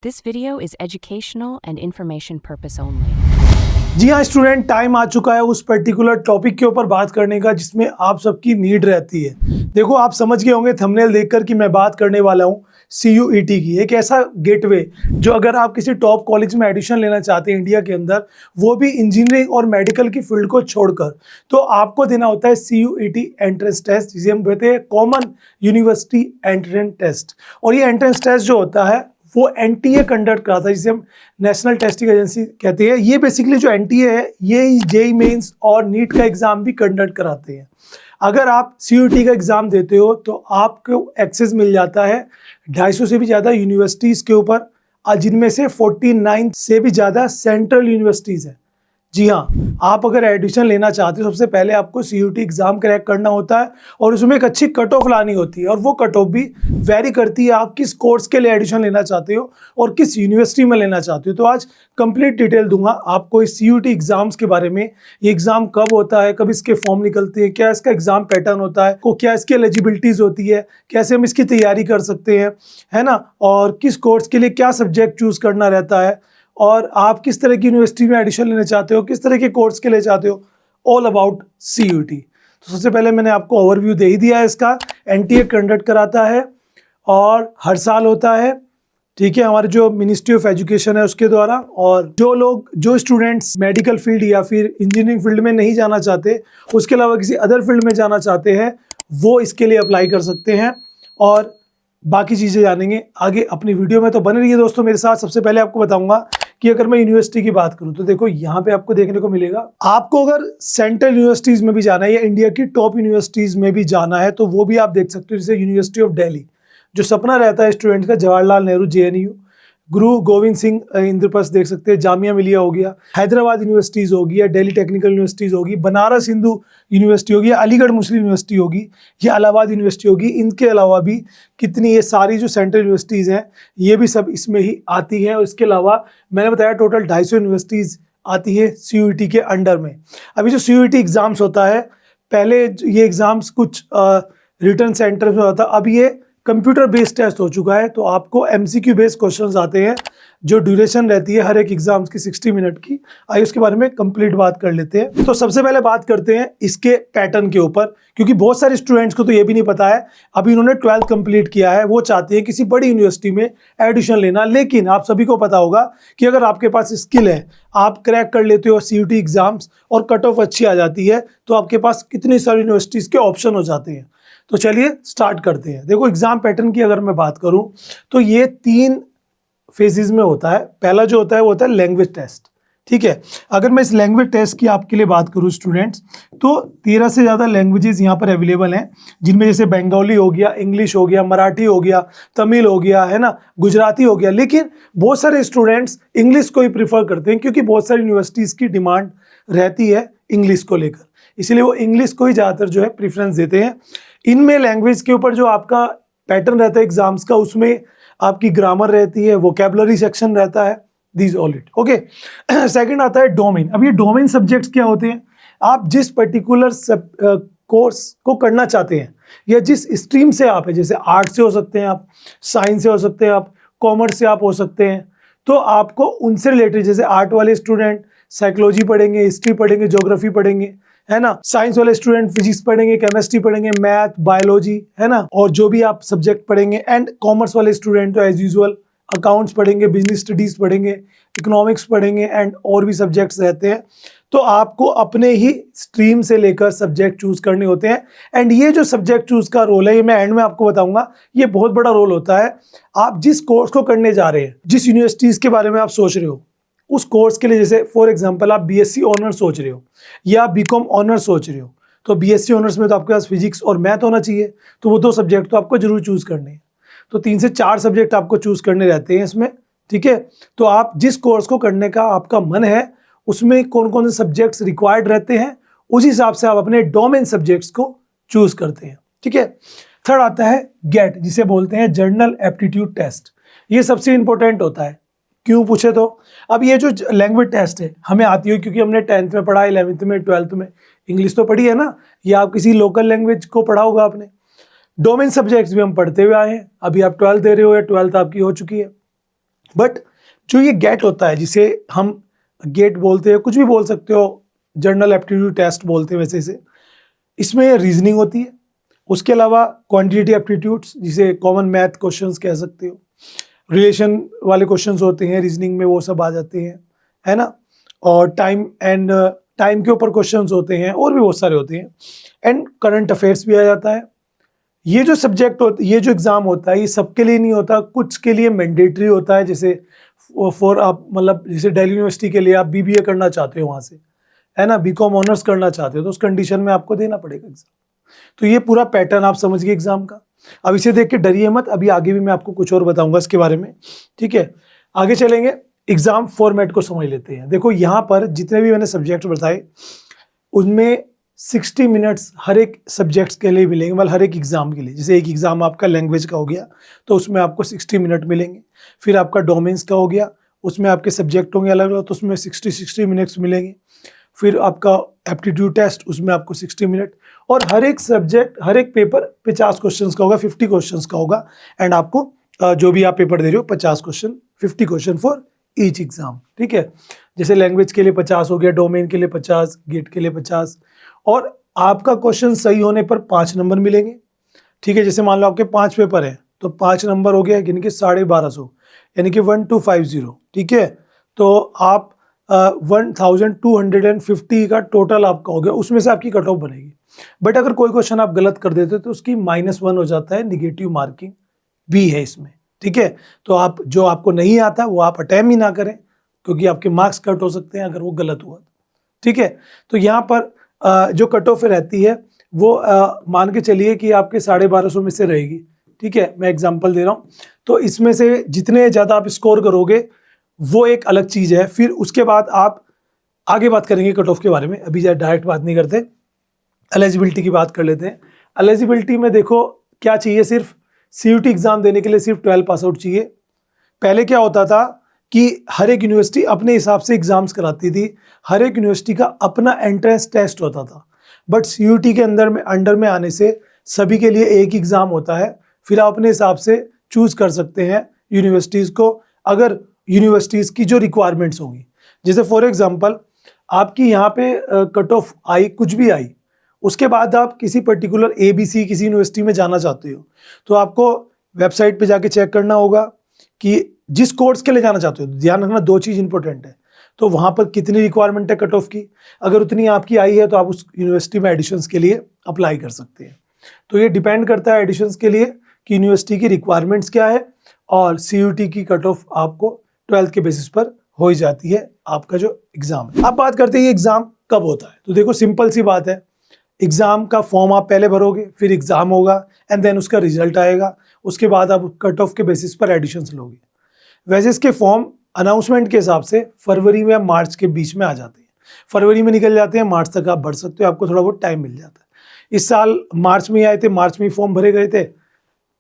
This video is educational and information purpose only. जी हाँ student, time आ चुका है उस पर्टिकुलर टॉपिक के ऊपर बात करने का जिसमें आप सबकी नीड रहती है। देखो, आप समझ गए होंगे थंबनेल देखकर कि मैं बात करने वाला हूँ CUET की, एक ऐसा गेटवे जो अगर आप किसी टॉप कॉलेज में एडमिशन लेना चाहते हैं इंडिया के अंदर, वो भी इंजीनियरिंग और मेडिकल की फील्ड को छोड़कर, तो आपको देना होता है CUET एंट्रेंस टेस्ट, जिसे हम कहते हैं कॉमन यूनिवर्सिटी एंट्रेंस टेस्ट। और ये एंट्रेंस टेस्ट जो होता है वो NTA कंडक्ट कराता है, जिसे हम नेशनल टेस्टिंग एजेंसी कहते हैं। ये बेसिकली जो NTA है ये JEE मेंस और नीट का एग्जाम भी कंडक्ट कराते हैं। अगर आप CUET का एग्जाम देते हो तो आपको एक्सेस मिल जाता है 250 से भी ज़्यादा यूनिवर्सिटीज़ के ऊपर, जिनमें से 49 से भी ज़्यादा सेंट्रल यूनिवर्सिटीज़ हैं। जी हाँ, आप अगर एडमिशन लेना चाहते हो सबसे पहले आपको CUET एग्जाम क्रैक करना होता है और उसमें एक अच्छी कट ऑफ लानी होती है, और वो कट ऑफ भी वेरी करती है आप किस कोर्स के लिए एडमिशन लेना चाहते हो और किस यूनिवर्सिटी में लेना चाहते हो। तो आज कंप्लीट डिटेल दूंगा आपको इस CUET एग्जाम्स के बारे में। ये एग्जाम कब होता है, कब इसके फॉर्म निकलते हैं, क्या इसका एग्जाम पैटर्न होता है, क्या इसकी एलिजिबिलिटीज होती है, कैसे हम इसकी तैयारी कर सकते हैं, है ना, और किस कोर्स के लिए क्या सब्जेक्ट चूज करना रहता है, और आप किस तरह की यूनिवर्सिटी में एडमिशन लेना चाहते हो, किस तरह के कोर्स के लिए चाहते हो, ऑल अबाउट CUET। तो सबसे पहले मैंने आपको ओवरव्यू दे ही दिया है इसका। NTA कंडक्ट कराता है और हर साल होता है, ठीक है, हमारे जो मिनिस्ट्री ऑफ एजुकेशन है उसके द्वारा। और जो स्टूडेंट्स मेडिकल फील्ड या फिर इंजीनियरिंग फील्ड में नहीं जाना चाहते, उसके अलावा किसी अदर फील्ड में जाना चाहते हैं, वो इसके लिए अप्लाई कर सकते हैं। और बाकी चीज़ें जानेंगे आगे अपनी वीडियो में, तो बने रहिए दोस्तों मेरे साथ। सबसे पहले आपको बताऊंगा कि अगर मैं यूनिवर्सिटी की बात करूं तो देखो यहाँ पे आपको देखने को मिलेगा, आपको अगर सेंट्रल यूनिवर्सिटीज़ में भी जाना है या इंडिया की टॉप यूनिवर्सिटीज़ में भी जाना है तो वो भी आप देख सकते हो, जैसे यूनिवर्सिटी ऑफ दिल्ली, जो सपना रहता है स्टूडेंट का, जवाहरलाल नेहरू JNU, गुरु गोविंद सिंह इंद्रप्रस्थ देख सकते हैं, जामिया मिलिया हो गया, हैदराबाद यूनिवर्सिटीज़ होगी या दिल्ली टेक्निकल यूनिवर्सिटीज़ होगी, बनारस हिंदू यूनिवर्सिटी होगी, अलीगढ़ मुस्लिम यूनिवर्सिटी होगी या इलाहाबाद यूनिवर्सिटी होगी। इनके अलावा भी कितनी ये सारी जो सेंट्रल यूनिवर्सिटीज़ हैं ये भी सब इसमें ही आती हैं। और इसके अलावा मैंने बताया टोटल 250 यूनिवर्सिटीज़ आती है CUET के अंडर में। अभी जो CUET एग्ज़ाम्स होता है, पहले ये एग्ज़ाम्स कुछ रिटर्न सेंटर में होता था, अब ये कंप्यूटर बेस्ड टेस्ट हो चुका है। तो आपको MCQ बेस्ड क्वेश्चंस आते हैं, जो ड्यूरेशन रहती है हर एक एग्जाम्स की 60 मिनट की। आइए उसके बारे में कंप्लीट बात कर लेते हैं। तो सबसे पहले बात करते हैं इसके पैटर्न के ऊपर, क्योंकि बहुत सारे स्टूडेंट्स को तो ये भी नहीं पता है, अभी इन्होंने 12th कंप्लीट किया है, वो चाहते हैं किसी बड़ी यूनिवर्सिटी में एडमिशन लेना। लेकिन आप सभी को पता होगा कि अगर आपके पास स्किल है, आप क्रैक कर लेते हो CUET एग्जाम्स और कट ऑफ अच्छी आ जाती है, तो आपके पास कितनी सारी यूनिवर्सिटीज़ के ऑप्शन हो जाते हैं। तो चलिए स्टार्ट करते हैं। देखो, एग्जाम पैटर्न की अगर मैं बात करूं तो ये 3 फेजेस में होता है। पहला जो होता है वो होता है लैंग्वेज टेस्ट, ठीक है। अगर मैं इस लैंग्वेज टेस्ट की आपके लिए बात करूं स्टूडेंट्स, तो 13 से ज़्यादा लैंग्वेजेस यहाँ पर अवेलेबल हैं, जिनमें जैसे बंगाली हो गया, इंग्लिश हो गया, मराठी हो गया, तमिल हो गया, है ना, गुजराती हो गया। लेकिन बहुत सारे स्टूडेंट्स इंग्लिश को ही प्रीफर करते हैं, क्योंकि बहुत सारी यूनिवर्सिटीज़ की डिमांड रहती है इंग्लिश को लेकर, इसलिए वो इंग्लिश को ही ज़्यादातर जो है प्रीफरेंस देते हैं। इनमें लैंग्वेज के ऊपर जो आपका पैटर्न रहता है एग्जाम्स का, उसमें आपकी ग्रामर रहती है, वोकैबुलरी सेक्शन रहता है, this all it, okay. Second आता है डोमेन। अब ये डोमेन सब्जेक्ट्स क्या होते हैं? आप जिस पर्टिकुलर कोर्स को करना चाहते हैं या जिस स्ट्रीम से आप है, जैसे आर्ट से हो सकते हैं आप, साइंस से हो सकते हैं आप, कॉमर्स से आप हो सकते हैं, तो आपको उनसे रिलेटेड, जैसे आर्ट वाले स्टूडेंट साइकोलॉजी पढ़ेंगे, हिस्ट्री पढ़ेंगे, ज्योग्राफी पढ़ेंगे, है ना, साइंस वाले स्टूडेंट फिजिक्स पढ़ेंगे, केमिस्ट्री पढ़ेंगे, मैथ, बायोलॉजी, है ना, और जो भी आप सब्जेक्ट पढ़ेंगे। एंड कॉमर्स वाले स्टूडेंट तो एज यूजुअल अकाउंट्स पढ़ेंगे, बिजनेस स्टडीज पढ़ेंगे, इकोनॉमिक्स पढ़ेंगे, एंड और भी सब्जेक्ट्स रहते हैं। तो आपको अपने ही स्ट्रीम से लेकर सब्जेक्ट चूज करने होते हैं। एंड ये जो सब्जेक्ट चूज का रोल है, ये मैं एंड में आपको बताऊंगा, ये बहुत बड़ा रोल होता है। आप जिस कोर्स को करने जा रहे हैं, जिस यूनिवर्सिटीज के बारे में आप सोच रहे हो, उस कोर्स के लिए, जैसे फॉर एग्जांपल आप BSc ऑनर्स सोच रहे हो या BCom ऑनर्स सोच रहे हो, तो BSc ऑनर्स में तो आपके पास फिजिक्स और मैथ होना चाहिए, तो वो 2 सब्जेक्ट तो आपको जरूर चूज करने हैं। तो 3 से 4 सब्जेक्ट आपको चूज करने रहते हैं इसमें, ठीक है। तो आप जिस कोर्स को करने का आपका मन है, उसमें कौन कौन से सब्जेक्ट्स रिक्वायर्ड रहते हैं, उस हिसाब से आप अपने डोमेन सब्जेक्ट्स को चूज करते हैं, ठीक है। थर्ड आता है गेट, जिसे बोलते हैं जनरल एप्टीट्यूड टेस्ट। ये सबसे इंपॉर्टेंट होता है। क्यों पूछे तो, अब ये जो लैंग्वेज टेस्ट है हमें आती है क्योंकि हमने 10th में पढ़ा, 11th में, 12th में इंग्लिश तो पढ़ी है ना, या आप किसी लोकल लैंग्वेज को पढ़ा होगा आपने। डोमेन सब्जेक्ट्स भी हम पढ़ते हुए आए हैं, अभी आप 12th दे रहे हो या 12th आपकी हो चुकी है, बट जो ये गेट होता है, जिसे हम गेट बोलते हैं, कुछ भी बोल सकते हो, जनरल एप्टीट्यूड टेस्ट बोलते हैं वैसे से, इसमें रीजनिंग होती है। उसके अलावा क्वांटिटेटिव एप्टीट्यूड्स, जिसे कॉमन मैथ क्वेश्चंस कह सकते हो, रिलेशन वाले क्वेश्चंस होते हैं रीजनिंग में, वो सब आ जाते हैं, है ना। और टाइम के ऊपर क्वेश्चंस होते हैं, और भी बहुत सारे होते हैं, एंड करंट अफेयर्स भी आ जाता है। ये जो सब्जेक्ट होता है, ये जो एग्जाम होता है, ये सबके लिए नहीं होता, कुछ के लिए मैंडेटरी होता है। जैसे फॉर आप मतलब जैसे दिल्ली यूनिवर्सिटी के लिए आप बीबीए करना चाहते हो वहाँ से, है ना, बीकॉम ऑनर्स करना चाहते हो, तो उस कंडीशन में आपको देना पड़ेगा एग्जाम। तो ये पूरा पैटर्न आप समझ गए एग्जाम का। अब इसे देख के डरिए मत, अभी आगे भी मैं आपको कुछ और बताऊंगा इसके बारे में, ठीक है। आगे चलेंगे, एग्जाम फॉर्मेट को समझ लेते हैं। देखो यहाँ पर जितने भी मैंने सब्जेक्ट बताए, उनमें 60 मिनट्स हर एक सब्जेक्ट्स के लिए मिलेंगे, मतलब हर एक एग्जाम के लिए। जैसे एक एग्जाम आपका लैंग्वेज का हो गया, तो उसमें आपको 60 मिनट मिलेंगे। फिर आपका डोमेन्स का हो गया, उसमें आपके सब्जेक्ट होंगे अलग अलग, तो उसमें 60 मिनट्स मिलेंगे। फिर आपका एप्टीट्यूड टेस्ट, उसमें आपको 60 मिनट, और हर एक सब्जेक्ट, हर एक पेपर 50 क्वेश्चंस का होगा, 50 क्वेश्चंस का होगा। एंड आपको जो भी आप पेपर दे रहे हो, 50 question, 50 question for each exam, ठीक है। जैसे लैंग्वेज के लिए 50 हो गया, डोमेन के लिए 50, गेट के लिए 50, और आपका क्वेश्चन सही होने पर 5 नंबर मिलेंगे, ठीक है। जैसे मान लो आपके 5 पेपर है, तो 5 नंबर हो गया, यानी कि 1250, यानी कि 1250, ठीक है। तो आप 1250 का टोटल आपका हो गया, उसमें से आपकी कट ऑफ बनेगी। बट अगर कोई क्वेश्चन आप गलत कर देते हो तो उसकी -1 हो जाता है, निगेटिव मार्किंग भी है इसमें, ठीक है। तो आप जो आपको नहीं आता वो आप अटेम्प्ट ही ना करें, क्योंकि आपके मार्क्स कट हो सकते हैं अगर वो गलत हुआ, ठीक है। तो यहाँ पर जो कट ऑफ रहती है वो मान के चलिए कि आपके 1250 में से रहेगी, ठीक है। मैं एग्जांपल दे रहा हूँ, तो इसमें से जितने ज़्यादा आप स्कोर करोगे वो एक अलग चीज़ है। फिर उसके बाद आप आगे बात करेंगे कट ऑफ के बारे में, अभी डायरेक्ट बात नहीं करते, एलिजिबिलिटी की बात कर लेते हैं। एलिजिबिलिटी में देखो क्या चाहिए, सिर्फ CUT एग्ज़ाम देने के लिए सिर्फ 12 पास आउट चाहिए। पहले क्या होता था कि हर एक यूनिवर्सिटी अपने हिसाब से एग्जाम्स कराती थी, हर एक यूनिवर्सिटी का अपना एंट्रेंस टेस्ट होता था। बट CUT के अंडर में आने से सभी के लिए एक एग्ज़ाम होता है। फिर आप अपने हिसाब से चूज़ कर सकते हैं यूनिवर्सिटीज़ को, अगर यूनिवर्सिटीज़ की जो रिक्वायरमेंट्स होंगी। जैसे फॉर एग्जांपल आपकी यहाँ पे कट ऑफ आई, कुछ भी आई, उसके बाद आप किसी पर्टिकुलर ABC किसी यूनिवर्सिटी में जाना चाहते हो, तो आपको वेबसाइट पे जाके चेक करना होगा कि जिस कोर्स के लिए जाना चाहते हो, ध्यान रखना 2 चीज़ इंपॉर्टेंट है। तो वहाँ पर कितनी रिक्वायरमेंट है कट ऑफ की, अगर उतनी आपकी आई है तो आप उस यूनिवर्सिटी में एडिशंस के लिए अप्लाई कर सकते हैं। तो ये डिपेंड करता है एडिशंस के लिए कि यूनिवर्सिटी की रिक्वायरमेंट्स क्या है, और CUT की कट ऑफ आपको 12th के बेसिस पर हो ही जाती है आपका जो एग्ज़ाम है। अब बात करते हैं ये एग्ज़ाम कब होता है। तो देखो सिंपल सी बात है, एग्ज़ाम का फॉर्म आप पहले भरोगे, फिर एग्ज़ाम होगा, एंड देन उसका रिजल्ट आएगा, उसके बाद आप कट ऑफ के बेसिस पर एडिशंस लोगे। वैसे इसके फॉर्म अनाउंसमेंट के हिसाब से फरवरी में या मार्च के बीच में आ जाते हैं, फरवरी में निकल जाते हैं, मार्च तक आप भर सकते हो, आपको थोड़ा बहुत टाइम मिल जाता है। इस साल मार्च में आए थे, मार्च में फॉर्म भरे गए थे,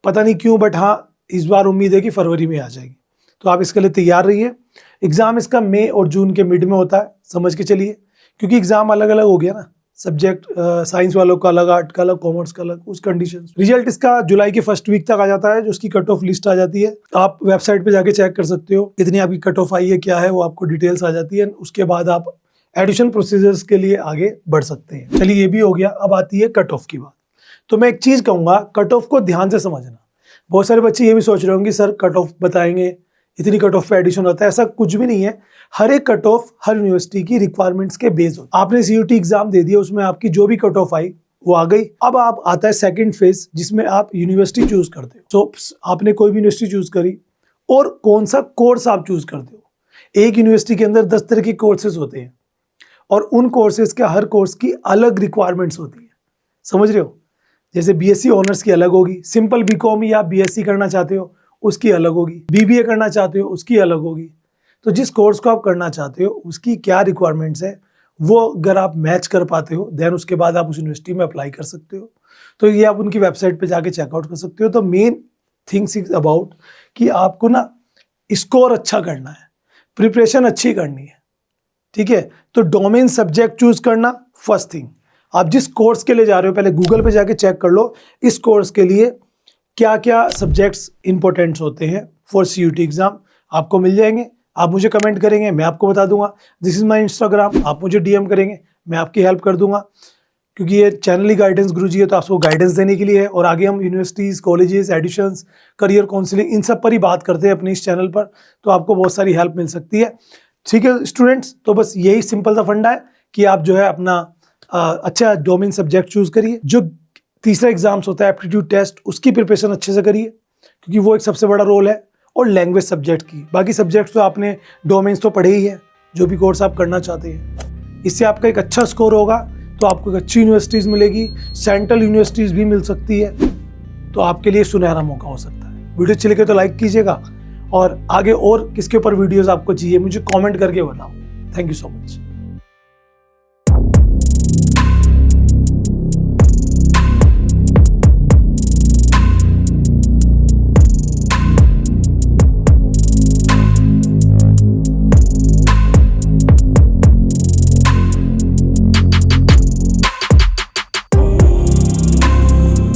पता नहीं क्यों, बट हाँ इस बार उम्मीद है कि फरवरी में आ जाएगी, तो आप इसके लिए तैयार रहिए। एग्ज़ाम इसका मई और जून के मिड में होता है, समझ के चलिए, क्योंकि एग्ज़ाम अलग अलग हो गया ना, सब्जेक्ट साइंस वालों का अलग, आर्ट का अलग, कॉमर्स का अलग, उस कंडीशन। रिजल्ट इसका जुलाई के फर्स्ट वीक तक आ जाता है, जो उसकी कट ऑफ लिस्ट आ जाती है। आप वेबसाइट पे जाके चेक कर सकते हो कितनी आपकी कट ऑफ आई है, क्या है, वो आपको डिटेल्स आ जाती है। उसके बाद आप एडिशन प्रोसीजर्स के लिए आगे बढ़ सकते हैं। चलिए ये भी हो गया, अब आती है कट ऑफ की बात। तो मैं एक चीज़ कहूँगा, कट ऑफ को ध्यान से समझना। बहुत सारे बच्चे ये भी सोच रहे होंगे सर कट ऑफ बताएंगे, इतनी कट ऑफ पे एडिशन होता है, ऐसा कुछ भी नहीं है। हर एक कट ऑफ हर यूनिवर्सिटी की रिक्वायरमेंट्स के बेस होता है। आपने CUT एग्जाम दे दिया, उसमें आपकी जो भी कट ऑफ आई वो आ गई। अब आप आता है सेकंड फेज, जिसमें आप यूनिवर्सिटी चूज करते हो। तो आपने कोई भी यूनिवर्सिटी चूज करी, और कौन सा कोर्स आप चूज करते हो। एक यूनिवर्सिटी के अंदर 10 तरह के कोर्सेज होते हैं, और उन कोर्सेज के हर कोर्स की अलग रिक्वायरमेंट्स होती है, समझ रहे हो। जैसे BSc ऑनर्स की अलग होगी, सिंपल BCom या BSc करना चाहते हो उसकी अलग होगी, BBA करना चाहते हो उसकी अलग होगी। तो जिस कोर्स को आप करना चाहते हो उसकी क्या रिक्वायरमेंट्स है, वो अगर आप मैच कर पाते हो, देन उसके बाद आप उस यूनिवर्सिटी में अप्लाई कर सकते हो। तो ये आप उनकी वेबसाइट पे जाके चेकआउट कर सकते हो। तो मेन थिंग्स इज अबाउट कि आपको ना स्कोर अच्छा करना है, प्रिपरेशन अच्छी करनी है, ठीक है। तो डोमेन सब्जेक्ट चूज करना फर्स्ट थिंग। आप जिस कोर्स के लिए जा रहे हो पहले गूगल पे जाके चेक कर लो, इस कोर्स के लिए क्या क्या सब्जेक्ट्स इंपॉर्टेंट्स होते हैं फॉर CUT एग्जाम। आपको मिल जाएंगे। आप मुझे कमेंट करेंगे, मैं आपको बता दूंगा। दिस इज माय इंस्टाग्राम, आप मुझे डीएम करेंगे, मैं आपकी हेल्प कर दूंगा, क्योंकि ये चैनल ही गाइडेंस गुरुजी है, तो आपको गाइडेंस देने के लिए है। और आगे हम universities, colleges, admissions, career counselling, इन सब पर ही बात करते हैं अपने इस चैनल पर, तो आपको बहुत सारी हेल्प मिल सकती है। ठीक है स्टूडेंट्स, तो बस यही सिंपल सा फंडा है कि आप जो है अपना अच्छा डोमेन सब्जेक्ट चूज करिए। जो तीसरा एग्जाम्स होता है एप्टीट्यूड टेस्ट, उसकी प्रिपरेशन अच्छे से करिए, क्योंकि वो एक सबसे बड़ा रोल है। और लैंग्वेज सब्जेक्ट की, बाकी सब्जेक्ट्स तो आपने डोमेन्स तो पढ़े ही है, जो भी कोर्स आप करना चाहते हैं। इससे आपका एक अच्छा स्कोर होगा, तो आपको एक अच्छी यूनिवर्सिटीज़ मिलेगी, सेंट्रल यूनिवर्सिटीज़ भी मिल सकती है, तो आपके लिए सुनहरा मौका हो सकता है। वीडियो अच्छी लगे तो लाइक कीजिएगा, और आगे और किसके ऊपर वीडियोस आपको चाहिए मुझे कमेंट करके बताओ। Thank you so much.